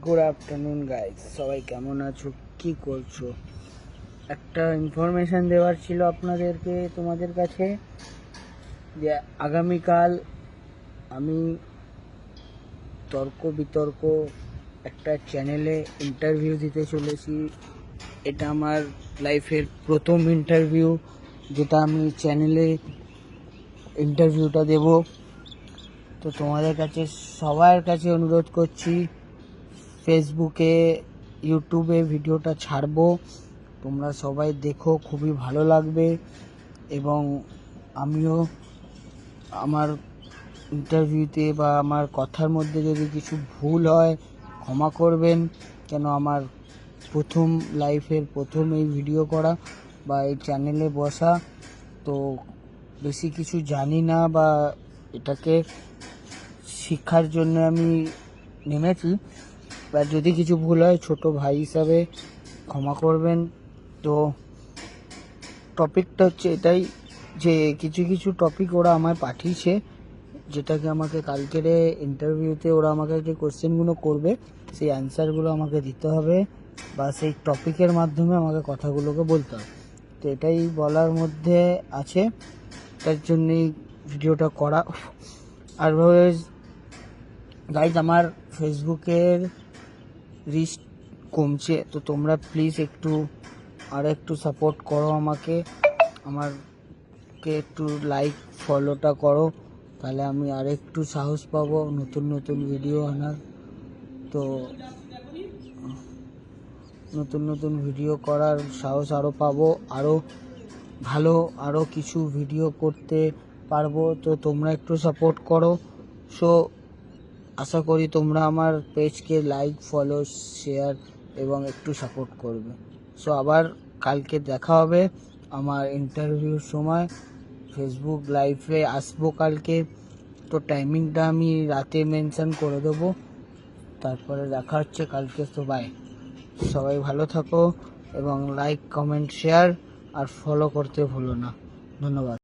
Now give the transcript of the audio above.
Good afternoon guys, সবাই কেমন আছো, কি করছো? একটা ইনফরমেশান দেওয়ার ছিল আপনাদেরকে, তোমাদের কাছে, যে আগামীকাল আমি তর্ক বিতর্ক একটা চ্যানেলে ইন্টারভিউ দিতে চলেছি। এটা আমার লাইফের প্রথম ইন্টারভিউ, যেটা আমি চ্যানেলে ইন্টারভিউটা দেব। তো তোমাদের কাছে সবার কাছে অনুরোধ করছি, ফেসবুকে ইউটিউবে ভিডিওটা ছাড়বো, তোমরা সবাই দেখো, খুবই ভালো লাগবে। এবং আমিও আমার ইন্টারভিউতে বা আমার কথার মধ্যে যদি কিছু ভুল হয় ক্ষমা করবেন, কেন আমার প্রথম লাইফের প্রথম এই ভিডিও করা বা এই চ্যানেলে বসা। তো বেশি কিছু জানি না, বা এটাকে শিক্ষার জন্য আমি নেমেছি, বা যদি কিছু ভুল হয় ছোট ভাই হিসাবে ক্ষমা করবেন। তো টপিকটা হচ্ছে এটাই, যে কিছু কিছু টপিক ওরা আমায় পাঠিয়েছে, যেটাকে আমাকে কালকের ইন্টারভিউতে ওরা আমাকে যে কোশ্চেনগুলো করবে সেই অ্যান্সারগুলো আমাকে দিতে হবে, বা সেই টপিকের মাধ্যমে আমাকে কথাগুলোকে বলতে হবে। তো এটাই বলার মধ্যে আছে, তার জন্যই ভিডিওটা করা। আর গাইজ, আমার ফেসবুকের রিচ কমছে, তো তোমরা প্লিজ একটু সাপোর্ট করো আমাকে একটু লাইক ফলোটা করো, তাহলে আমি একটু সাহস পাবো নতুন নতুন ভিডিও আনার। তো নতুন নতুন ভিডিও করার সাহস আরও পাবো, আরও কিছু ভিডিও করতে পারবো। তো তোমরা একটু সাপোর্ট করো। সো আশা করি তোমরা আমার পেজকে লাইক, ফলো, শেয়ার এবং একটু সাপোর্ট করবে। সো আবার কালকে দেখা হবে আমার ইন্টারভিউর সময়, ফেসবুক লাইভে আসবো কালকে। তো টাইমিংটা আমি রাতে মেনশন করে দেবো, তারপরে দেখা হচ্ছে কালকে। তো বাই, সবাই ভালো থাকো এবং লাইক, কমেন্ট, শেয়ার আর ফলো করতে ভুলো না। ধন্যবাদ।